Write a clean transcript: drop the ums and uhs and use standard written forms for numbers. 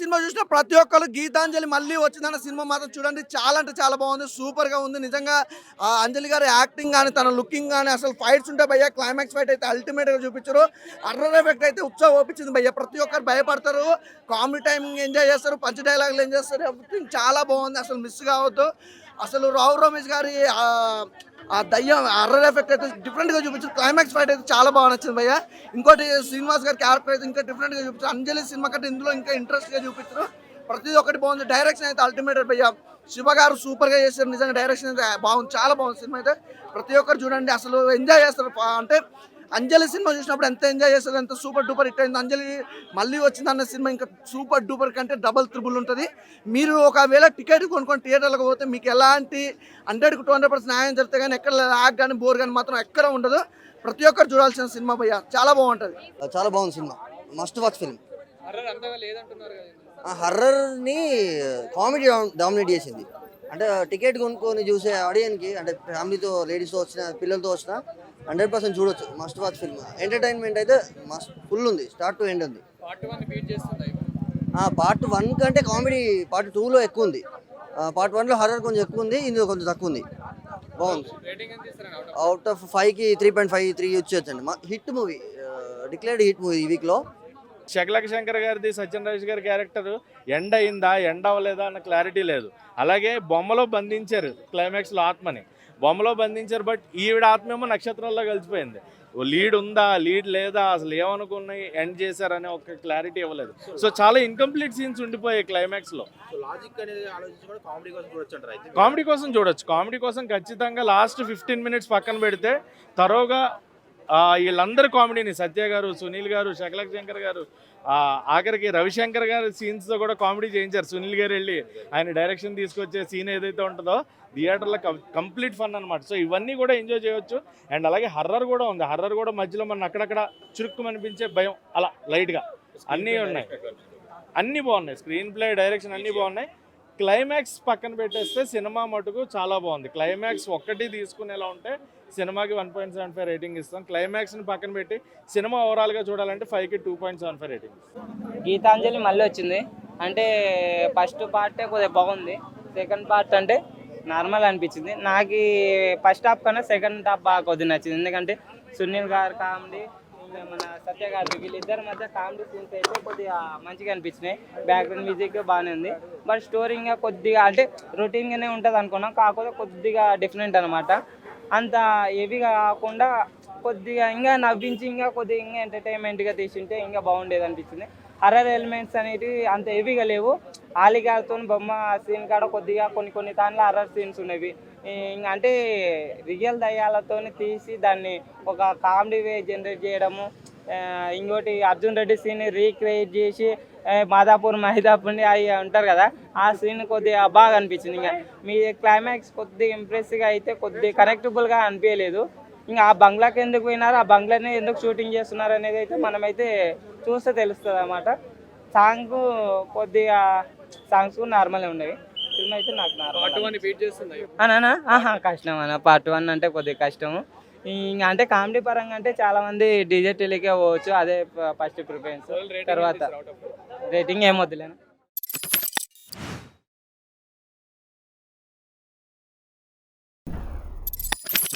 Cinema చూసిన ప్రతి ఒక్కరు గీతాంజలి మళ్ళీ వచ్చిందన్న సినిమా మాత్రం చూడండి, చాలా అంటే చాలా బాగుంది, సూపర్ గా ఉంది నిజంగా. అంజలి గారి యాక్టింగ్ కానీ తన లుకింగ్ కానీ అసలు ఫైట్స్ ఉంటే భయ్య, క్లైమాక్స్ ఫైట్ అయితే అల్టిమేట్ గా చూపించారు. అర్రర్ ఎఫెక్ట్ అయితే ఉత్సాహం ఓపించింది భయ్య. ప్రతి ఒక్కరు భయపడతారు, కామెడీ టైమింగ్ ఎంజాయ్ చేస్తారు, పంచ్ డైలాగులు ఎంజాయ్ చేస్తారు, ఎవ్రీథింగ్ చాలా బాగుంది, అసలు మిస్ కావద్దు. అసలు రావు రమేష్ గారి ఆ దయ్యం అర్రర్ ఎఫెక్ట్ అయితే డిఫరెంట్ గా చూపించారు. క్లైమాక్స్ ఫైట్ అయితే చాలా బాగా నచ్చింది భయ్య. ఇంకోటి శ్రీనివాస్ గారి క్యారెక్టర్ అయితే ఇంకా డిఫరెంట్ గా చూపించారు. అంజలి సినిమా కంటే ఇందులో ఇంకా ఇంట్రెస్ట్ గా చూపించారు. ప్రతిదీ ఒకటి బాగుంది. డైరెక్షన్ అయితే అల్టిమేట్ భయ్య. శివ గారు సూపర్ గా చేశారు నిజంగా. డైరెక్షన్ అయితే బాగుంది, చాలా బాగుంది సినిమా అయితే. ప్రతి ఒక్కరు చూడండి, అసలు ఎంజాయ్ చేస్తారు. అంటే అంజలి సినిమా చూసినప్పుడు ఎంత ఎంజాయ్ చేస్తారు, ఎంత సూపర్ డూపర్ హిట్ అయింది. అంజలి మళ్ళీ వచ్చిందన్న సినిమా ఇంకా సూపర్ డూపర్ కంటే డబల్ త్రిబుల్ ఉంటుంది. మీరు ఒకవేళ టికెట్ కొనుక్కొని థియేటర్లకు పోతే మీకు ఎలాంటి 100కి 200% న్యాయం జరిగితే కానీ ఎక్కడ లాగ్ కానీ బోర్ కానీ మాత్రం ఎక్కడ ఉండదు. ప్రతి ఒక్కరు చూడాల్సిన సినిమా భయ్య, చాలా బాగుంటుంది. చాలా బాగుంది సినిమా, మస్ట్ వాచ్ ఫిల్మ్. హర్రర్ని కామెడీ డామినేట్ చేసింది. అంటే టికెట్ కొనుక్కొని చూసే ఆడియన్కి, అంటే ఫ్యామిలీతో లేడీస్తో వచ్చిన పిల్లలతో వచ్చిన 100% చూడొచ్చు. Must watch film. ఎంటర్టైన్మెంట్ అయితే మస్ట్ ఫుల్ ఉంది, స్టార్ట్ టు ఎండ్ ఉంది. పార్ట్ 1 కంటే కామెడీ పార్ట్ 2లో ఎక్కువ ఉంది. పార్ట్ 1లో హర్రర్ కొంచెం ఎక్కువ ఉంది, ఇందులో కొంచెం తక్కువ ఉంది. బాగుంది. అవుట్ ఆఫ్ 5కి 3.5, 3 వచ్చేచ్చండి. Hit movie, declared hit movie ఈ వీక్లో. శకలక శంకర్ గారిది, సత్యరాజ్ గారి క్యారెక్టర్ ఎండ్ అయిందా ఎండ్ అవ్వలేదా అన్న క్లారిటీ లేదు. అలాగే బొమ్మలో బంధించారు క్లైమాక్స్లో ఆత్మని, బొమ్మలో బంధించారు. బట్ ఈవిడ ఆత్మేమో నక్షత్రాల్లో కలిసిపోయింది. లీడ్ ఉందా లీడ్ లేదా అసలు ఏమనుకున్నాయి ఎండ్ చేశారనే ఒక క్లారిటీ ఇవ్వలేదు. సో చాలా ఇన్కంప్లీట్ సీన్స్ ఉండిపోయాయి క్లైమాక్స్లో. కామెడీ కోసం చూడొచ్చు. కామెడీ కోసం ఖచ్చితంగా లాస్ట్ 15 మినిట్స్ పక్కన పెడితే తరోగా వీళ్ళందరూ కామెడీని, సత్య గారు, సునీల్ గారు, శకలక శంకర్ గారు, ఆఖరికి రవిశంకర్ గారు సీన్స్తో కూడా కామెడీ చేయించారు. సునీల్ గారు వెళ్ళి ఆయన డైరెక్షన్ తీసుకొచ్చే సీన్ ఏదైతే ఉంటుందో థియేటర్లో కంప్లీట్ ఫన్ అనమాట. సో ఇవన్నీ కూడా ఎంజాయ్ చేయొచ్చు. అండ్ అలాగే హర్రర్ కూడా ఉంది. హర్రర్ కూడా మధ్యలో మన అక్కడక్కడ చురుక్కుమనిపించే భయం అలా లైట్గా అన్నీ ఉన్నాయి. అన్నీ బాగున్నాయి. స్క్రీన్ ప్లే, డైరెక్షన్ అన్నీ బాగున్నాయి. క్లైమాక్స్ పక్కన పెట్టేస్తే సినిమా మటుకు చాలా బాగుంది. క్లైమాక్స్ ఒక్కటి తీసుకునేలా ఉంటే సినిమాకి 1.75 రేటింగ్ ఇస్తాం. క్లైమాక్స్ని పక్కన పెట్టి సినిమా ఓవరాల్గా చూడాలంటే 5కి 2.75 రేటింగ్ ఇస్తాం. గీతాంజలి మళ్ళీ వచ్చింది. అంటే ఫస్ట్ పార్టే కొద్దిగా బాగుంది, సెకండ్ పార్ట్ అంటే నార్మల్ అనిపించింది. నాకు ఫస్ట్ హాఫ్ కన్నా సెకండ్ హాఫ్ బాగా కొద్దిగా నచ్చింది. ఎందుకంటే సునీల్ గారు కామెడీ, మన సత్య గారు, వీళ్ళిద్దరి మధ్య కామెడీ సీన్స్ అయితే కొద్దిగా మంచిగా అనిపించినాయి. బ్యాక్గ్రౌండ్ మ్యూజిక్ బాగానే ఉంది. బట్ స్టోరీ ఇంకా కొద్దిగా అంటే రొటీన్గానే ఉంటుంది అనుకున్నాం, కాకపోతే కొద్దిగా డిఫరెంట్ అనమాట. అంత హెవీగా కాకుండా కొద్దిగా ఇంకా నవ్వించి ఇంకా కొద్దిగా ఇంకా ఎంటర్టైన్మెంట్గా తీసింటే ఇంకా బాగుండేది అనిపించింది. హర్రర్ ఎలిమెంట్స్ అనేవి అంత హెవీగా లేవు. ఆలిగారితో బొమ్మ సీన్ కాడ కొద్దిగా కొన్ని దానిలో హర్రర్ సీన్స్ ఉన్నవి. ఇంకా అంటే రియల్ దయ్యాలతో తీసి దాన్ని ఒక కామెడీ వే జనరేట్ చేయడము. ఇంకోటి అర్జున్ రెడ్డి సీన్ రీక్రియేట్ చేసి మాదాపూర్ మైదాపూర్ని అవి ఉంటారు కదా, ఆ సీన్ కొద్దిగా బాగా అనిపించింది. ఇంకా మీ క్లైమాక్స్ కొద్దిగా ఇంప్రెసివ్గా అయితే కొద్దిగా కనెక్టబుల్గా అనిపించలేదు. ఇంకా ఆ బంగ్లాకి ఎందుకు పోయినారు, ఆ బంగ్లాని ఎందుకు షూటింగ్ చేస్తున్నారు అనేది అయితే మనమైతే చూస్తే తెలుస్తుంది అన్నమాట. సాంగ్స్ కూడా నార్మల్గా ఉండేవి. సినిమా అయితే నాకు కష్టం అన్న. పార్ట్ 1 అంటే కొద్దిగా కష్టము. ఇంకా అంటే కామెడీ పరంగా అంటే చాలా మంది డీజే టెలికే పోవచ్చు, అదే ఫస్ట్ ప్రిఫరెన్స్. తర్వాత రేటింగ్ ఏమొద్దులేనా.